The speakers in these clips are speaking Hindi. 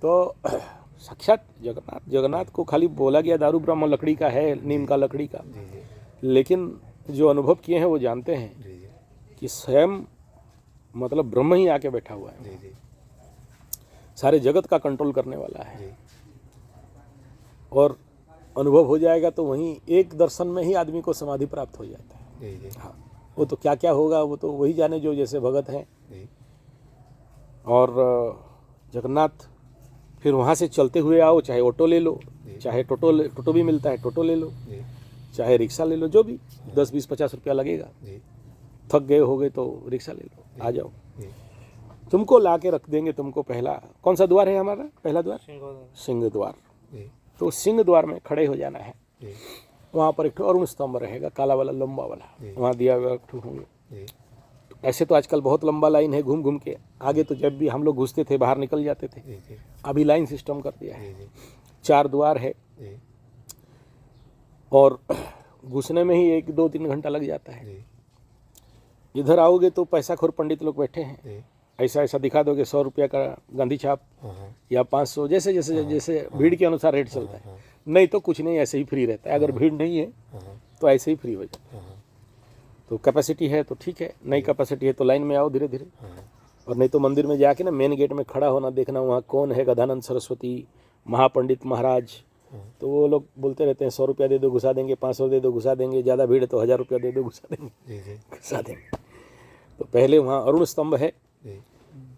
तो साक्षात जगन्नाथ को खाली बोला गया दारू ब्रह्म लकड़ी का है, नीम का लकड़ी का, लेकिन जो अनुभव किए हैं वो जानते हैं कि स्वयं मतलब ब्रह्म ही आके बैठा हुआ है, सारे जगत का कंट्रोल करने वाला है। और अनुभव हो जाएगा तो वहीं एक दर्शन में ही आदमी को समाधि प्राप्त हो जाता है। हाँ, वो तो क्या क्या होगा वो तो वही जाने जो जैसे भगत हैं। और जगन्नाथ फिर वहाँ से चलते हुए आओ, चाहे ऑटो ले लो, चाहे टोटो भी मिलता है, टोटो ले लो, चाहे रिक्शा ले लो, जो भी 10, 20, 50 रुपया लगेगा। थक गए हो गए तो रिक्शा ले लो, आ जाओ, तुमको ला के रख देंगे। तुमको पहला कौन सा द्वार है हमारा? पहला द्वार सिंह द्वार। तो सिंह द्वार में खड़े हो जाना है। वहाँ पर एक अरुण स्तंभ रहेगा, काला वाला लंबा वाला, वहाँ दिया हुआ होंगे। ऐसे तो आजकल बहुत लंबा लाइन है घूम घूम के। आगे तो जब भी हम लोग घुसते थे बाहर निकल जाते थे, अभी लाइन सिस्टम कर दिया है। 4 द्वार है और घुसने में ही 1, 2, 3 घंटा लग जाता है। इधर आओगे तो पैसा खोर पंडित लोग बैठे हैं, ऐसा ऐसा दिखा दोगे 100 रुपया का गांधी छाप या 500, जैसे जैसे जैसे भीड़ के अनुसार रेट चलता है। नहीं तो कुछ नहीं, ऐसे ही फ्री रहता है। अगर भीड़ नहीं है तो ऐसे ही फ्री हो जाता है। तो कैपेसिटी है तो ठीक है, नहीं कैपेसिटी है तो लाइन में आओ धीरे धीरे। और नहीं तो मंदिर में जाके ना मेन गेट में खड़ा होना, देखना वहाँ कौन है, गजानंद सरस्वती, महापंडित महाराज। तो वो लोग बोलते रहते हैं 100 रुपया दे दो घुसा देंगे, 500 दे दो घुसा देंगे, ज़्यादा भीड़ है तो 1000 रुपया दे दो घुसा देंगे, घुसा देंगे। तो पहले वहाँ अरुण स्तंभ है।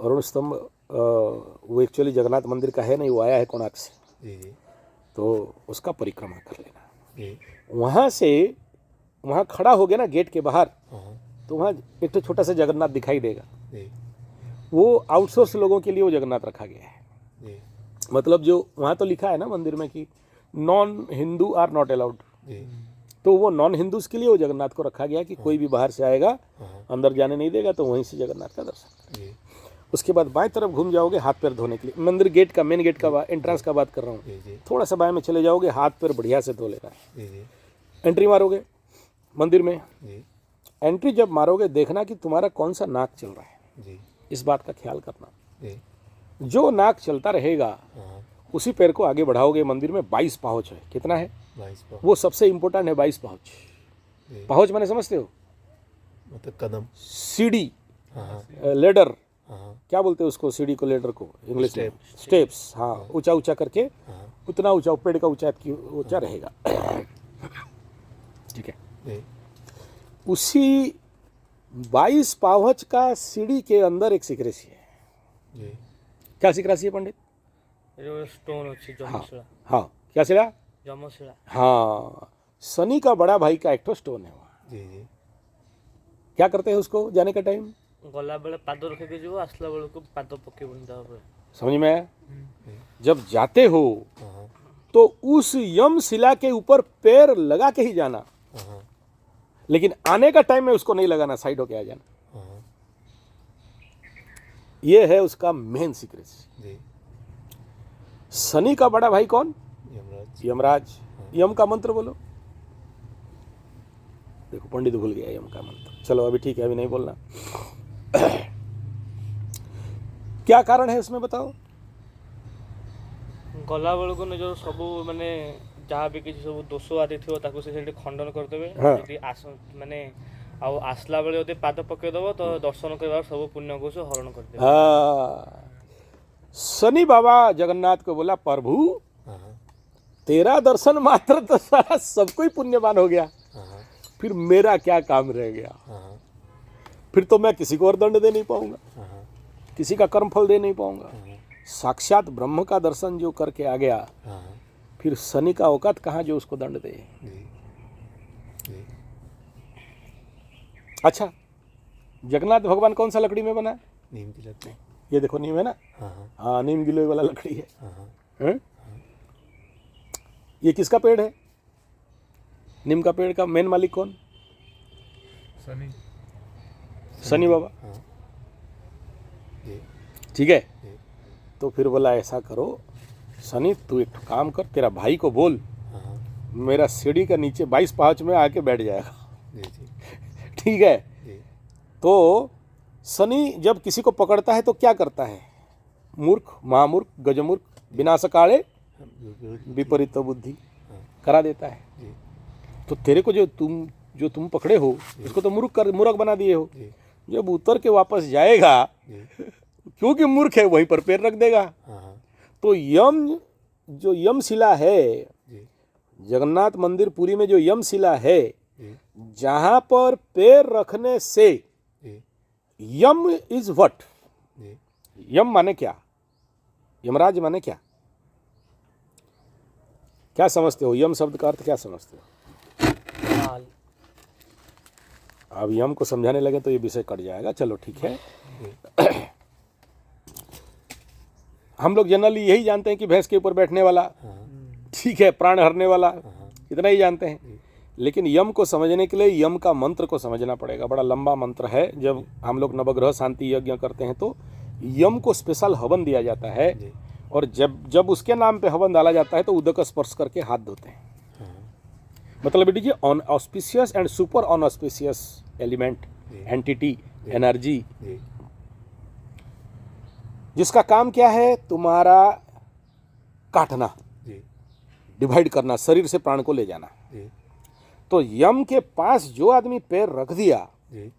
अरुण स्तंभ वो एक्चुअली जगन्नाथ मंदिर का है नहीं, वो आया है कोणार्क से, तो उसका परिक्रमा कर लेना। वहाँ से वहाँ खड़ा हो गया ना गेट के बाहर, तो वहाँ एक तो छोटा सा जगन्नाथ दिखाई देगा। वो आउटसोर्स लोगों के लिए वो जगन्नाथ रखा गया है। मतलब जो वहाँ तो लिखा है ना मंदिर में कि non Hindu are not allowed, तो वो नॉन हिंदूज के लिए वो जगन्नाथ को रखा गया कि कोई भी बाहर से आएगा अंदर जाने नहीं देगा, तो वहीं से जगन्नाथ का दर्शन करें। उसके बाद बाएं तरफ घूम जाओगे हाथ पैर धोने के लिए। मंदिर गेट का, मेन गेट का एंट्रेंस का बात कर रहा हूँ। थोड़ा सा बाएं में चले जाओगे, हाथ पैर बढ़िया से धो लेना है। एंट्री मारोगे मंदिर में, एंट्री जब मारोगे देखना कि तुम्हारा कौन सा नाक चल रहा है, इस बात का ख्याल करना। जो नाक चलता रहेगा उसी पैर को आगे बढ़ाओगे। मंदिर में 22 पाउच है। कितना है? 22 पाउच। वो सबसे इंपॉर्टेंट है 22 पाउच। पाउच माने समझते हो? मतलब कदम, सीढ़ी, लेडर, क्या बोलते हैं उसको? सीढ़ी को, लेडर को इंग्लिश में स्टेप्स। हाँ, ऊंचा ऊंचा करके, उतना ऊंचा पेड़ का ऊंचा रहेगा। ठीक है। उसी 22 पावच का सीढ़ी के अंदर एक सिक्रेसी है। क्या सिक्रेसी है पंडित? स्टोन हाँ, हाँ, क्या शिला? जमशिला। हाँ, शनि का बड़ा भाई का एक तो स्टोन है वहाँ। क्या करते हैं उसको जाने का टाइम? गला बेले पाद रखे जो, आसला बेले को पाद पके बंदा। समझ में आया? जब जाते हो तो उस यम शिला के ऊपर पैर लगा के ही जाना, लेकिन आने का टाइम में उसको नहीं लगाना, साइड होके आ जाना। ये है उसका मेन सीक्रेट। शनि का बड़ा भाई कौन? यमराज। यम का मंत्र बोलो। देखो पंडित भूल गया यम का मंत्र। चलो अभी ठीक है, अभी नहीं बोलना। क्या कारण है इसमें बताओ? गला बेल को जो सब माने जहाँ भी किसी सब दोष आदि थी ताको से खंडन करदेवे। माने आसला बेले यदि पाद पकईदेव तो दर्शन कर सब पुण्य को हरण कर। शनि बाबा जगन्नाथ को बोला, प्रभु तेरा दर्शन मात्र तो सारा सबको ही पुण्यवान हो गया, फिर मेरा क्या काम रह गया? फिर तो मैं किसी को और दंड दे नहीं पाऊंगा, किसी का कर्म फल दे नहीं पाऊंगा। साक्षात ब्रह्म का दर्शन जो करके आ गया, फिर शनि का औकात कहाँ जो उसको दंड दे। अच्छा, जगन्नाथ भगवान कौन सा लकड़ी में बना है? नीम की लकड़ी। ये देखो नीम है ना? हाँ, नीम गिलोय वाला लकड़ी है। ये किसका पेड़ है? नीम का पेड़ का मेन मालिक कौन? शनि। शनि बाबा। ठीक है। तो फिर बोला ऐसा करो शनि, तू एक काम कर, तेरा भाई को बोल मेरा सीढ़ी का नीचे 22 पाउच में आके बैठ जाएगा। ठीक है। तो शनि जब किसी को पकड़ता है तो क्या करता है? मूर्ख, महामूर्ख, गजमूर्ख, विनाशकाले विपरीत बुद्धि करा देता है। जी तो तेरे को जो तुम पकड़े हो उसको तो मूर्ख बना दिए हो। जी जब उतर के वापस जाएगा जी क्योंकि मूर्ख है वहीं पर पैर रख देगा। हाँ हाँ तो जो यमशिला है, जी जगन्नाथ मंदिर पुरी में जो यमशिला है, जी जहां पर पैर रखने से जी यम इज व्हाट? जी यम माने क्या? यमराज माने क्या? क्या समझते हो? यम शब्द का अर्थ क्या समझते हो? काल। अब यम को समझाने लगे तो ये विषय कट जाएगा। चलो ठीक है। हम लोग जनरली यही जानते हैं कि भैंस के ऊपर बैठने वाला, ठीक है, प्राण हरने वाला, इतना ही जानते हैं। लेकिन यम को समझने के लिए यम का मंत्र को समझना पड़ेगा। बड़ा लंबा मंत्र है। जब हम लोग नवग्रह शांति यज्ञ करते हैं तो यम को स्पेशल हवन दिया जाता है, और जब उसके नाम पे हवन डाला जाता है तो उदक स्पर्श करके हाथ धोते हैं। मतलब it is inauspicious and super inauspicious element, entity, energy, जी जिसका काम क्या है? तुम्हारा काटना, जी डिवाइड करना, शरीर से प्राण को ले जाना। जी तो यम के पास जो आदमी पैर रख दिया, जी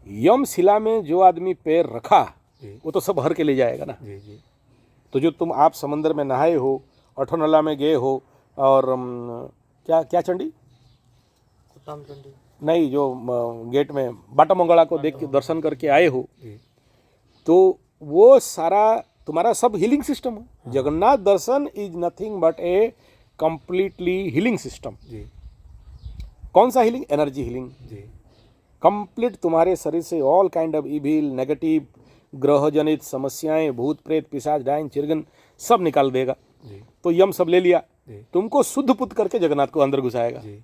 यम शिला में जो आदमी पैर रखा, जी वो तो सब हर के ले जाएगा ना। जी जी तो जो आप समंदर में नहाए हो, अठोनला में गए हो, और क्या चंडी रामचंडी। नहीं, जो गेट में बाटा मंगला को देख के दर्शन करके आए हो, जी तो वो सारा तुम्हारा सब हीलिंग सिस्टम है। Jagannath darshan is nothing but a completely healing system. जी कौन सा हीलिंग? Energy healing. जी कंप्लीट तुम्हारे शरीर से all kind of evil, negative, ग्रह जनित समस्याएं, भूत प्रेत, पिशाच, डायन, चिरगन सब निकाल देगा। जी तो यम सब ले लिया, जी तुमको शुद्ध पुत करके जगन्नाथ को अंदर घुसाएगा। जी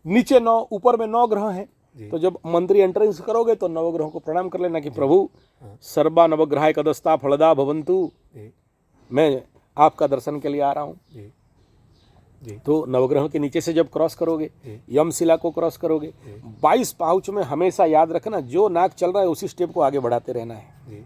नीचे 9, ऊपर में 9 ग्रह हैं। जी। तो जब मंत्री एंट्रेंस करोगे तो नवग्रहों को प्रणाम कर लेना कि प्रभु सर्वा नवग्रहाय कदस्ता फलदा भवंतु, जी मैं आपका दर्शन के लिए आ रहा हूँ। जी जी तो नवग्रहों के नीचे से जब क्रॉस करोगे, जी। यमशिला को क्रॉस करोगे, 22 पाउच में हमेशा याद रखना जो नाक चल रहा है उसी स्टेप को आगे बढ़ाते रहना है। जी